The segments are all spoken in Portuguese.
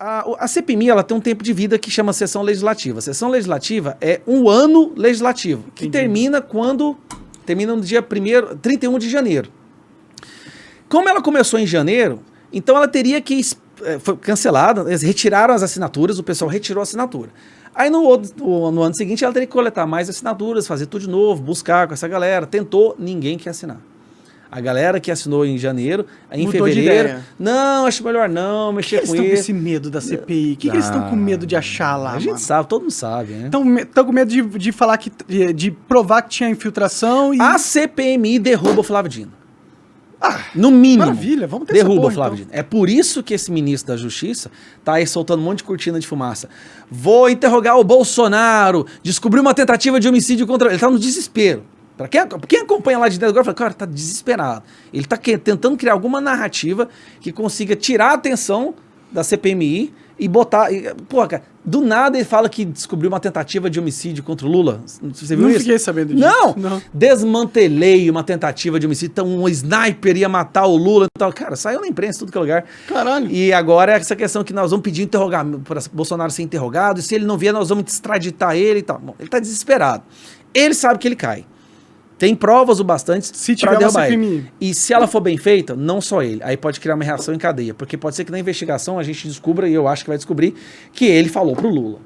A CPMI ela tem um tempo de vida que chama sessão legislativa. A sessão legislativa é um ano legislativo, que termina no dia 31 de janeiro. Como ela começou em janeiro, então ela teria que... Foi cancelada, eles retiraram as assinaturas, o pessoal retirou a assinatura. Aí no ano seguinte ela teria que coletar mais assinaturas, fazer tudo de novo, buscar com essa galera. Tentou, ninguém quer assinar. A galera que assinou em janeiro, em fevereiro... Não, acho melhor não, mexer com isso. Eles estão com esse medo da CPI? O que eles estão com medo de achar lá? A gente sabe, todo mundo sabe, né? Estão com medo de falar de provar que tinha infiltração e... A CPMI derruba o Flávio Dino. No mínimo. Maravilha, vamos ter derruba essa porra, o Flávio então. Dino. É por isso que esse ministro da Justiça tá aí soltando um monte de cortina de fumaça. Vou interrogar o Bolsonaro, descobrir uma tentativa de homicídio contra ele. Ele tá no desespero. Pra quem acompanha lá de dentro agora, fala, cara, tá desesperado. Ele tá tentando criar alguma narrativa que consiga tirar a atenção da CPMI e botar... Pô, cara, do nada ele fala que descobriu uma tentativa de homicídio contra o Lula. Você viu isso? Não fiquei sabendo disso. Não! Desmantelei uma tentativa de homicídio. Então um sniper ia matar o Lula e tal. Cara, saiu na imprensa, tudo que é lugar. Caralho. E agora é essa questão que nós vamos pedir para Bolsonaro ser interrogado. E se ele não vier, nós vamos extraditar ele e tal. Bom, ele tá desesperado. Ele sabe que ele cai. Tem provas o bastante para derrubar ele. E se ela for bem feita, não só ele. Aí pode criar uma reação em cadeia. Porque pode ser que na investigação a gente descubra, e eu acho que vai descobrir, que ele falou pro Lula.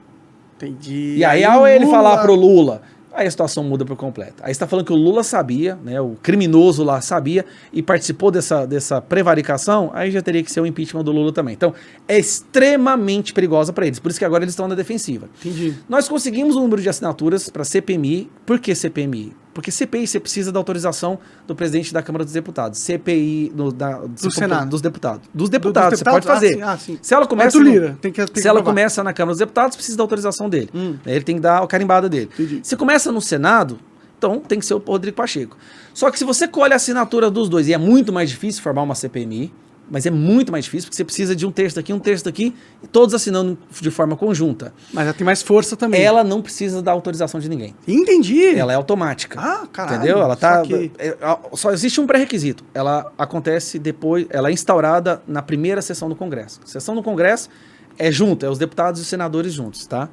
Entendi. E aí ao ele falar pro Lula, aí a situação muda por completo. Aí você tá falando que o Lula sabia, né? O criminoso lá sabia e participou dessa prevaricação, aí já teria que ser o impeachment do Lula também. Então, é extremamente perigosa para eles. Por isso que agora eles estão na defensiva. Entendi. Nós conseguimos um número de assinaturas para CPMI. Por que CPMI? Porque CPI você precisa da autorização do presidente da Câmara dos Deputados. CPI do Senado. Dos deputados. Dos deputados, você pode fazer. Sim. Se ela começa, se ela começa na Câmara dos Deputados, precisa da autorização dele. Ele tem que dar a carimbada dele. Entendi. Se começa no Senado, então tem que ser o Rodrigo Pacheco. Só que se você colhe a assinatura dos dois, e é muito mais difícil formar uma CPMI, mas é muito mais difícil, porque você precisa de um texto aqui, e todos assinando de forma conjunta. Mas ela tem mais força também. Ela não precisa da autorização de ninguém. Entendi. Ela é automática. Caralho. Entendeu? Ela tá... Só existe um pré-requisito. Ela acontece depois... Ela é instaurada na primeira sessão do Congresso. A sessão do Congresso é junto, é os deputados e os senadores juntos, tá?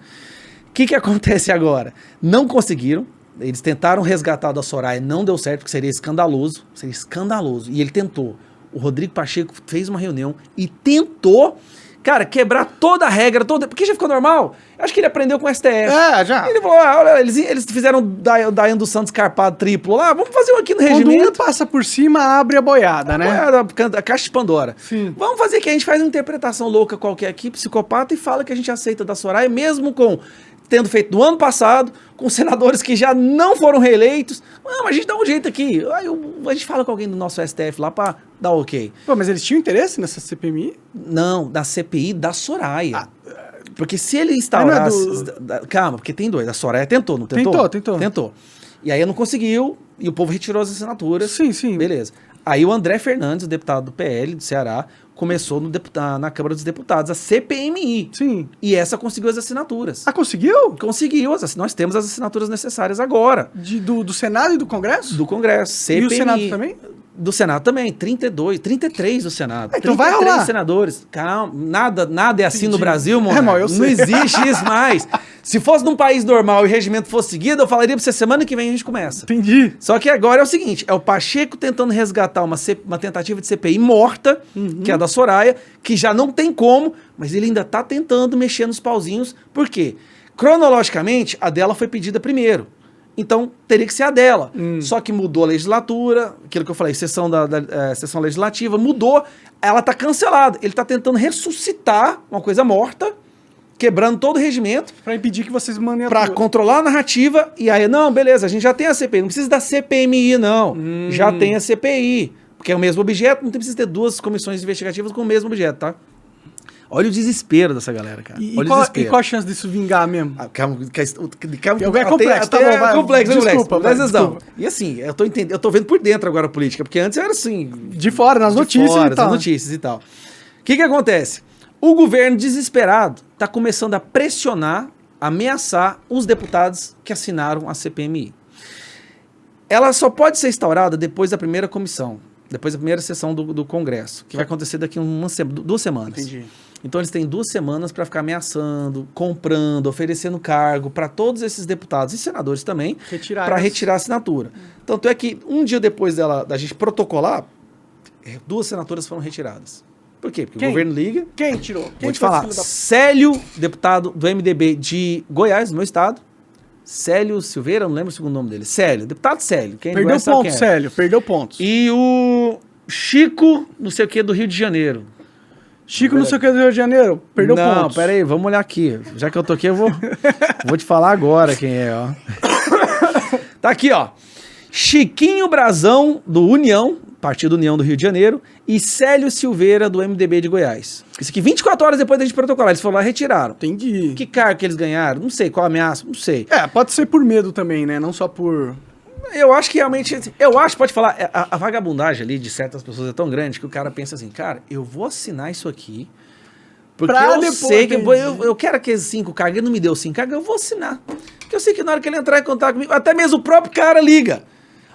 O que acontece agora? Não conseguiram. Eles tentaram resgatar da Soraya, não deu certo, porque seria escandaloso. Seria escandaloso. E ele tentou. O Rodrigo Pacheco fez uma reunião e tentou, cara, quebrar toda a regra, porque já ficou normal. Acho que ele aprendeu com o STF. Já. Ele falou, olha, eles fizeram o Daiane dos Santos carpado triplo lá, vamos fazer um aqui no regimento. Quando um passa por cima, abre a boiada, né? A caixa de Pandora. Sim. Vamos fazer que a gente faz uma interpretação louca qualquer aqui, psicopata, e fala que a gente aceita da Soraya, mesmo tendo feito no ano passado, com senadores que já não foram reeleitos. Mas a gente dá um jeito aqui. Aí a gente fala com alguém do nosso STF lá pra dar ok. Pô, mas eles tinham interesse nessa CPMI? Não, da CPI da Soraya. Porque se ele instaurasse... Calma, porque tem dois. A Soraya tentou, não tentou? Tentou. E aí não conseguiu, e o povo retirou as assinaturas. Sim. Beleza. Aí o André Fernandes, o deputado do PL do Ceará, começou na Câmara dos Deputados, a CPMI. Sim. E essa conseguiu as assinaturas. Conseguiu? Conseguiu. Nós temos as assinaturas necessárias agora. Do Senado e do Congresso? Do Congresso. CPMI. E o Senado também? Do Senado também. 33 do Senado. Então vai rolar. 33 senadores. Calma. Nada é assim no Brasil, mano. Eu sei. Não existe isso mais. Se fosse num país normal e o regimento fosse seguido, eu falaria pra você, semana que vem a gente começa. Entendi. Só que agora é o seguinte, é o Pacheco tentando resgatar uma tentativa de CPI morta, que é a da Soraya, que já não tem como, mas ele ainda tá tentando mexer nos pauzinhos. Por quê? Cronologicamente, a dela foi pedida primeiro. Então, teria que ser a dela. Só que mudou a legislatura, aquilo que eu falei, sessão legislativa, mudou, ela tá cancelada. Ele tá tentando ressuscitar uma coisa morta, quebrando todo o regimento. Pra impedir que vocês mandem Pra controlar a narrativa. E aí, não, beleza, a gente já tem a CPI. Não precisa da CPMI, não. Já tem a CPI. Porque é o mesmo objeto, não precisa ter duas comissões investigativas com o mesmo objeto, tá? Olha o desespero dessa galera, cara. E qual a chance disso vingar mesmo? Calma, É complexo, tá bom, vai. Complexo. Desculpa. E assim, eu tô vendo por dentro agora a política, porque antes era assim... De fora, nas notícias e tal. O que acontece? O governo desesperado tá começando a pressionar, ameaçar os deputados que assinaram a CPMI. Ela só pode ser instaurada depois da primeira comissão, depois da primeira sessão do Congresso, que vai acontecer daqui 2 semanas. Entendi. Então eles têm 2 semanas para ficar ameaçando, comprando, oferecendo cargo para todos esses deputados e senadores também, para retirar a assinatura. Tanto é que um dia depois da gente protocolar, 2 senatoras foram retiradas. Por quê? Porque o governo liga. Quem tirou? Vou te falar. Célio, deputado do MDB de Goiás, do meu estado. Célio Silveira, não lembro o segundo nome dele. Célio, deputado Célio. Quem perdeu pontos, Célio, perdeu pontos. E o Chico, não sei o que, do Rio de Janeiro. Chico, não sei o que, do Rio de Janeiro, perdeu pontos. Não, pera aí, vamos olhar aqui. Já que eu tô aqui, eu vou te falar agora quem é, ó. Tá aqui, ó. Chiquinho Brazão, do União, Partido União do Rio de Janeiro, e Célio Silveira, do MDB de Goiás. Isso aqui, 24 horas depois da gente protocolar, eles foram lá e retiraram. Entendi. Que cargo que eles ganharam? Não sei, qual a ameaça? Não sei. Pode ser por medo também, né? Não só por... Eu acho que realmente, pode falar, a vagabundagem ali de certas pessoas é tão grande que o cara pensa assim, cara, eu vou assinar isso aqui, porque pra eu sei que eu quero aqueles 5 cargos, ele não me deu 5 cargos, eu vou assinar. Porque eu sei que na hora que ele entrar em contato comigo, até mesmo o próprio cara liga.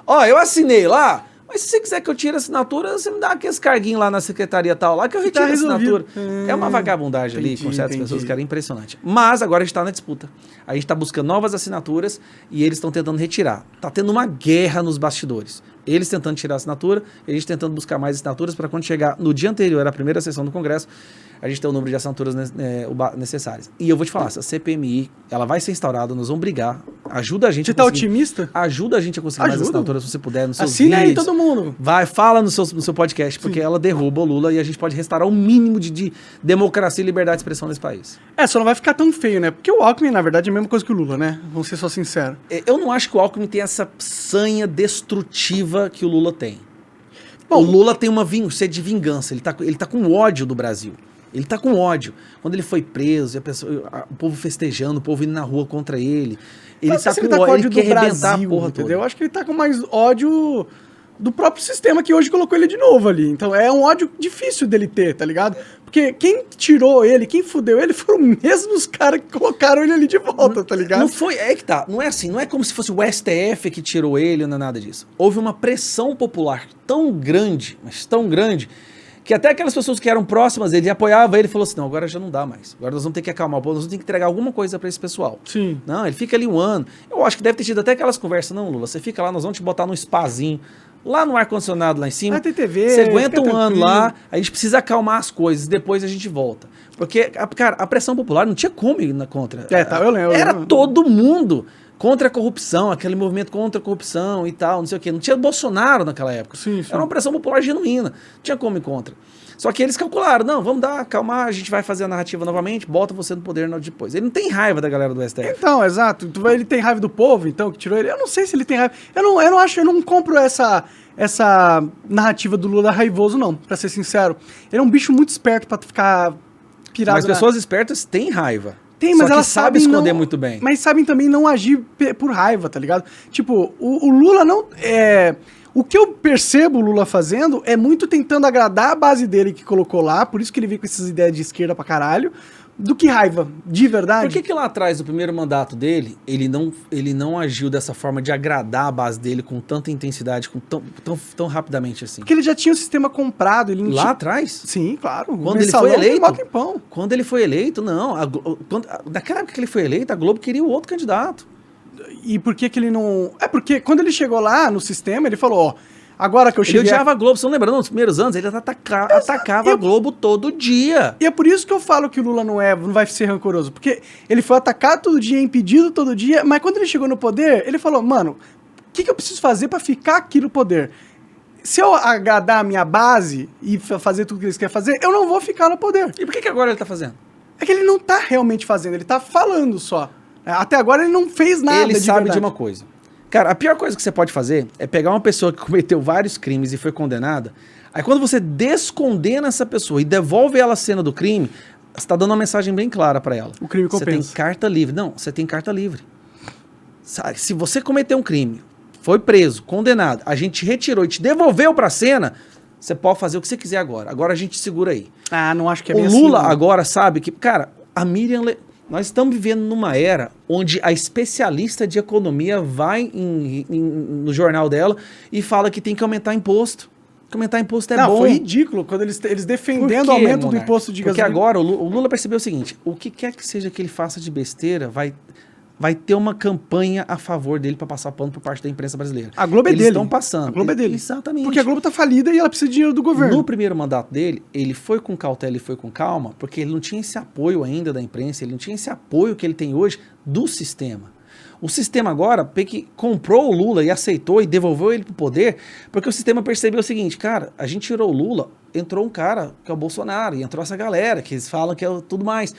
Ó, eu assinei lá, mas se você quiser que eu tire a assinatura, você me dá aqueles carguinhos lá na secretaria tal, lá que eu retiro a assinatura. É uma vagabundagem ali com certas pessoas que era impressionante. Mas agora a gente tá na disputa. A gente tá buscando novas assinaturas e eles estão tentando retirar. Tá tendo uma guerra nos bastidores. Eles tentando tirar a assinatura, e a gente tentando buscar mais assinaturas para quando chegar no dia anterior à primeira sessão do Congresso, a gente ter o número de assinaturas necessárias. E eu vou te falar, essa CPMI, ela vai ser instaurada, nós vamos brigar, ajuda a gente Você tá otimista? Ajuda a gente a conseguir mais assinaturas, se você puder, nos seus Assina vídeos. aí todo mundo. Vai, fala no seu podcast, porque ela derruba o Lula e a gente pode restaurar o mínimo de democracia e liberdade de expressão nesse país. Só não vai ficar tão feio, né? Porque o Alckmin, na verdade, é a mesma coisa que o Lula, né? Vamos ser só sinceros. Eu não acho que o Alckmin tem essa sanha destrutiva que o Lula tem. Bom, o Lula tem uma sede de vingança, ele tá com ódio do Brasil. Ele tá com ódio. Quando ele foi preso, o povo festejando, o povo indo na rua contra ele. Ele tá com ódio, ele quer arrebentar a porra toda. Eu acho que ele tá com mais ódio do próprio sistema que hoje colocou ele de novo ali. Então é um ódio difícil dele ter, tá ligado? Porque quem tirou ele, quem fudeu ele foram mesmo os caras que colocaram ele ali de volta, tá ligado? Não foi, que tá, não é assim, não é como se fosse o STF que tirou ele, não é nada disso. Houve uma pressão popular tão grande, mas tão grande, que até aquelas pessoas que eram próximas dele, apoiavam ele, falou assim, não, agora já não dá mais. Agora nós vamos ter que acalmar o povo, nós vamos ter que entregar alguma coisa pra esse pessoal. Sim. Não, ele fica ali 1 ano. Eu acho que deve ter tido até aquelas conversas, não, Lula, você fica lá, nós vamos te botar num spazinho, lá no ar-condicionado lá em cima. Tem TV, você aguenta 1 ano lá, a gente precisa acalmar as coisas, depois a gente volta. Porque, cara, a pressão popular não tinha como ir contra. Eu lembro. Era todo mundo contra a corrupção, aquele movimento contra a corrupção e tal, não sei o quê. Não tinha Bolsonaro naquela época. Sim. Era uma pressão popular genuína. Não tinha como ir contra. Só que eles calcularam, não, vamos acalmar, a gente vai fazer a narrativa novamente, bota você no poder depois. Ele não tem raiva da galera do STF. Então, exato. Ele tem raiva do povo, então, que tirou ele. Eu não sei se ele tem raiva. Eu não compro essa narrativa do Lula raivoso, não, pra ser sincero. Ele é um bicho muito esperto pra ficar pirado. Mas pessoas espertas têm raiva. Tem, mas elas sabem esconder muito bem. Mas sabem também não agir por raiva, tá ligado? Tipo, o Lula não... O que eu percebo o Lula fazendo é muito tentando agradar a base dele que colocou lá, por isso que ele veio com essas ideias de esquerda pra caralho, do que raiva, de verdade. Por que lá atrás, no primeiro mandato dele, ele não agiu dessa forma de agradar a base dele com tanta intensidade, com tão rapidamente assim? Porque ele já tinha o sistema comprado. Ele não lá atrás? Sim, claro. Quando ele foi eleito? Quando ele foi eleito, não. Naquela época que ele foi eleito, a Globo queria o outro candidato. E por que ele não... porque quando ele chegou lá no sistema, ele falou, agora que eu cheguei... Ele odiava a Globo, você não lembra? Não, nos primeiros anos, ele atacava a Globo todo dia. E é por isso que eu falo que o Lula não vai ser rancoroso. Porque ele foi atacado todo dia, impedido todo dia, mas quando ele chegou no poder, ele falou, mano, o que eu preciso fazer pra ficar aqui no poder? Se eu agradar a minha base e fazer tudo que eles querem fazer, eu não vou ficar no poder. E por que agora ele tá fazendo? É que ele não tá realmente fazendo, ele tá falando só. Até agora ele não fez nada. Ele sabe de uma coisa. Cara, a pior coisa que você pode fazer é pegar uma pessoa que cometeu vários crimes e foi condenada, aí quando você descondena essa pessoa e devolve ela a cena do crime, você tá dando uma mensagem bem clara pra ela. O crime compensa. Você tem carta livre. Não, você tem carta livre. Sabe, se você cometeu um crime, foi preso, condenado, a gente retirou e te devolveu pra cena, você pode fazer o que você quiser agora. Agora a gente segura aí. Não acho que é bem assim. O Lula agora sabe que, cara, a Miriam... Nós estamos vivendo numa era onde a especialista de economia vai no jornal dela e fala que tem que aumentar imposto. Que aumentar imposto é Não, bom. foi ridículo quando eles defendendo o aumento do imposto de Porque gasolina. agora o Lula percebeu o seguinte, o que quer que seja que ele faça de besteira, vai ter uma campanha a favor dele para passar pano por parte da imprensa brasileira. A Globo é Eles dele. estão passando. A Globo é dele. Exatamente. Porque a Globo tá falida e ela precisa de dinheiro do governo. No primeiro mandato dele, ele foi com cautela e foi com calma, porque ele não tinha esse apoio ainda da imprensa, ele não tinha esse apoio que ele tem hoje do sistema. O sistema agora, que comprou o Lula e aceitou e devolveu ele pro poder, porque o sistema percebeu o seguinte, cara, a gente tirou o Lula, entrou um cara que é o Bolsonaro, e entrou essa galera, que eles falam que é tudo mais.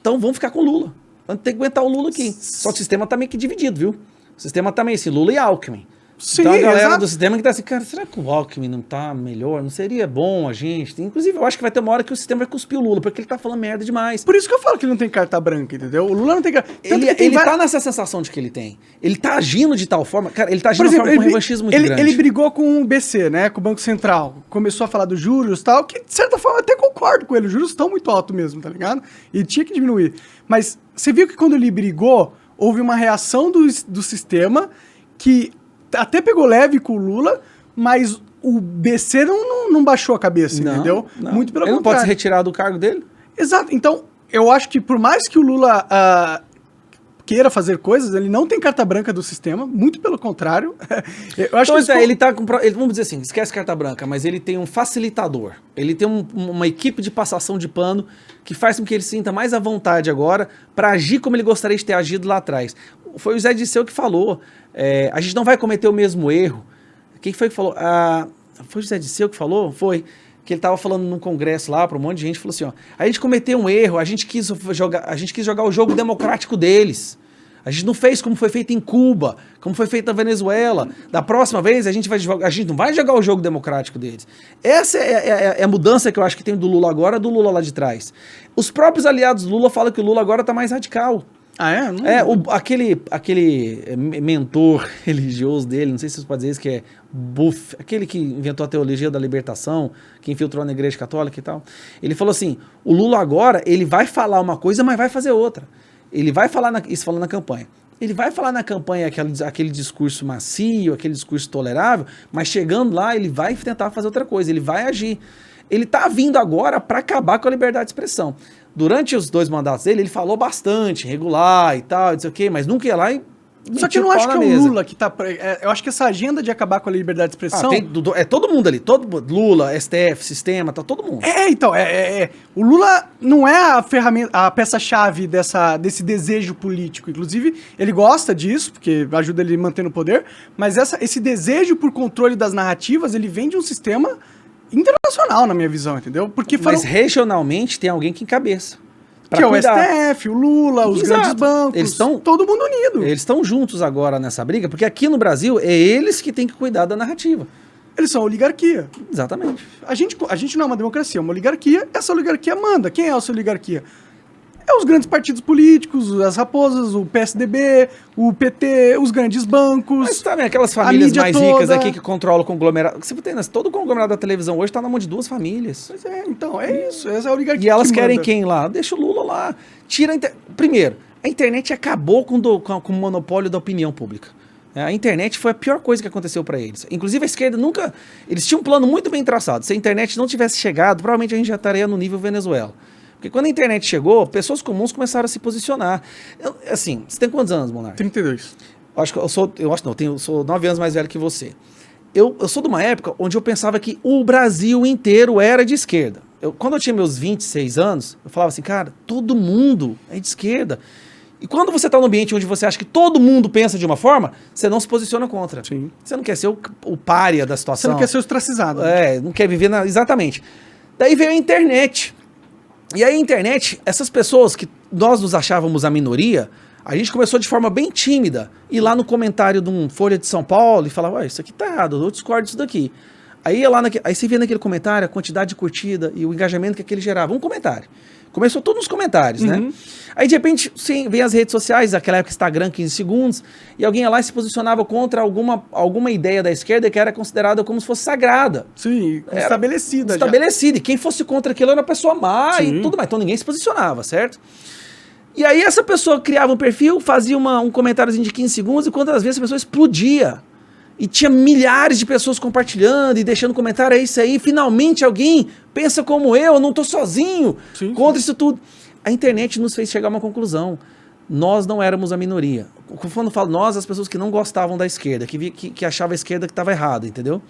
Então vamos ficar com o Lula. Vamos ter que aguentar o Lula aqui. Só que o sistema tá meio que dividido, viu? O sistema tá meio assim, Lula e Alckmin. Sim, então a galera exato. do sistema que tá assim, cara, será que o Alckmin não tá melhor? Não seria bom a gente? Inclusive, eu acho que vai ter uma hora que o sistema vai cuspir o Lula, porque ele tá falando merda demais. Por isso que eu falo que ele não tem carta branca, entendeu? O Lula não tem carta... Ele tá nessa sensação de que ele tem. Ele tá agindo de tal forma, cara, ele tá agindo de uma forma com um revanchismo muito grande. Ele brigou com o BC, né, com o Banco Central. Começou a falar dos juros e tal, que de certa forma eu até concordo com ele. Os juros estão muito altos mesmo, tá ligado? E tinha que diminuir. Mas você viu que quando ele brigou, houve uma reação do sistema que até pegou leve com o Lula, mas o BC não baixou a cabeça, entendeu? Não. Muito pelo ele contrário. não pode se retirar do cargo dele? Exato. Então, eu acho que por mais que o Lula queira fazer coisas, ele não tem carta branca do sistema, muito pelo contrário. Eu acho Então, que ele tá com... Vamos dizer assim, esquece carta branca, mas ele tem um facilitador. Ele tem uma equipe de passação de pano que faz com que ele se sinta mais à vontade agora para agir como ele gostaria de ter agido lá atrás. Foi o Zé Disseu que falou, a gente não vai cometer o mesmo erro. Quem foi que falou? Foi o Zé Disseu que falou? Foi. Que ele estava falando num congresso lá para um monte de gente, falou assim, ó, a gente cometeu um erro, a gente quis jogar o jogo democrático deles. A gente não fez como foi feito em Cuba, como foi feito na Venezuela. Da próxima vez, a gente não vai jogar o jogo democrático deles. Essa é a mudança que eu acho que tem do Lula agora, do Lula lá de trás. Os próprios aliados do Lula falam que o Lula agora está mais radical. Ah, é? Aquele mentor religioso dele, não sei se vocês podem dizer isso, que é Buff, aquele que inventou a teologia da libertação, que infiltrou na igreja católica e tal. Ele falou assim, o Lula agora, ele vai falar uma coisa, mas vai fazer outra. Ele vai falar, isso falando na campanha, ele vai falar na campanha aquele discurso macio, aquele discurso tolerável, mas chegando lá, ele vai tentar fazer outra coisa, ele vai agir. Ele tá vindo agora para acabar com a liberdade de expressão. Durante os 2 mandatos dele, ele falou bastante, regular e tal, não sei o quê, mas nunca ia lá e só que eu não acho que é o Lula que tá... eu acho que essa agenda de acabar com a liberdade de expressão... é todo mundo ali, Lula, STF, sistema, tá todo mundo. Então, o Lula não é a ferramenta, a peça-chave desse desejo político. Inclusive, ele gosta disso, porque ajuda ele a manter no poder, mas esse desejo por controle das narrativas, ele vem de um sistema internacional, na minha visão, entendeu? Mas regionalmente tem alguém que encabeça. Que é o STF, o Lula, os grandes bancos, eles estão todo mundo unido. Eles estão juntos agora nessa briga, porque aqui no Brasil é eles que têm que cuidar da narrativa. Eles são oligarquia. Exatamente. A gente não é uma democracia, é uma oligarquia. Essa oligarquia manda. Quem é essa oligarquia? É os grandes partidos políticos, as raposas, o PSDB, o PT, os grandes bancos. Mas também aquelas famílias mais ricas aqui que controlam o conglomerado. Você tem, todo o conglomerado da televisão hoje está na mão de 2 famílias. Pois é, então, é isso. Essa é a oligarquia. E elas querem quem lá? Deixa o Lula lá. Primeiro, a internet acabou com o monopólio da opinião pública. A internet foi a pior coisa que aconteceu para eles. Inclusive a esquerda nunca... Eles tinham um plano muito bem traçado. Se a internet não tivesse chegado, provavelmente a gente já estaria no nível Venezuela. Porque quando a internet chegou, pessoas comuns começaram a se posicionar. Assim, você tem quantos anos, Monark? 32. Eu sou 9 anos mais velho que você. Eu sou de uma época onde eu pensava que o Brasil inteiro era de esquerda. Quando eu tinha meus 26 anos, eu falava assim, cara, todo mundo é de esquerda. E quando você está num ambiente onde você acha que todo mundo pensa de uma forma, você não se posiciona contra. Sim. Você não quer ser o pária da situação. Você não quer ser ostracizado. Não quer viver Exatamente. Daí veio a internet. E aí a internet, essas pessoas que nós nos achávamos a minoria, a gente começou de forma bem tímida, ir lá no comentário de um Folha de São Paulo e falar, ué, isso aqui tá errado, eu discordo disso daqui. Aí você via naquele comentário a quantidade de curtida e o engajamento que aquele gerava. Um comentário. Começou tudo nos comentários, né? Aí, de repente, sim, vem as redes sociais, naquela época Instagram, 15 segundos, e alguém ia lá e se posicionava contra alguma ideia da esquerda que era considerada como se fosse sagrada. Sim, estabelecida. Estabelecida. E quem fosse contra aquilo era uma pessoa má e tudo mais. Então ninguém se posicionava, certo? E aí essa pessoa criava um perfil, fazia um comentáriozinho de 15 segundos, e quantas vezes a pessoa explodia. E tinha milhares de pessoas compartilhando e deixando comentário, é isso aí, finalmente alguém pensa como eu não tô sozinho contra isso tudo. A internet nos fez chegar a uma conclusão. Nós não éramos a minoria. Quando eu falo nós, as pessoas que não gostavam da esquerda, que achavam a esquerda que estava errada, entendeu?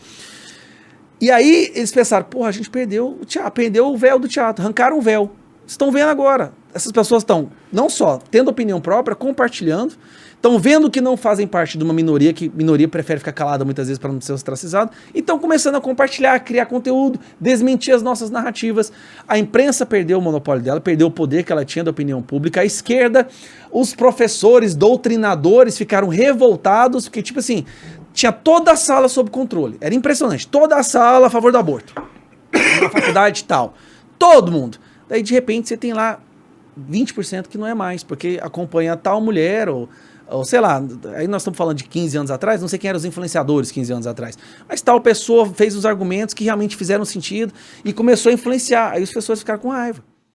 E aí eles pensaram, porra, a gente perdeu o teatro, perdeu o véu do teatro, arrancaram o véu. Estão vendo agora. Essas pessoas estão, não só tendo opinião própria, compartilhando, estão vendo que não fazem parte de uma minoria, que minoria prefere ficar calada muitas vezes para não ser ostracizado, e estão começando a compartilhar, criar conteúdo, desmentir as nossas narrativas. A imprensa perdeu o monopólio dela, perdeu o poder que ela tinha da opinião pública. A esquerda, os professores, doutrinadores ficaram revoltados, porque tipo assim, tinha toda a sala sob controle. Era impressionante, toda a sala a favor do aborto. Na faculdade e tal. Todo mundo. Daí de repente você tem lá 20% que não é mais, porque acompanha tal mulher, ou sei lá, aí nós estamos falando de 15 anos atrás, não sei quem eram os influenciadores 15 anos atrás, mas tal pessoa fez os argumentos que realmente fizeram sentido e começou a influenciar, aí as pessoas ficaram com raiva.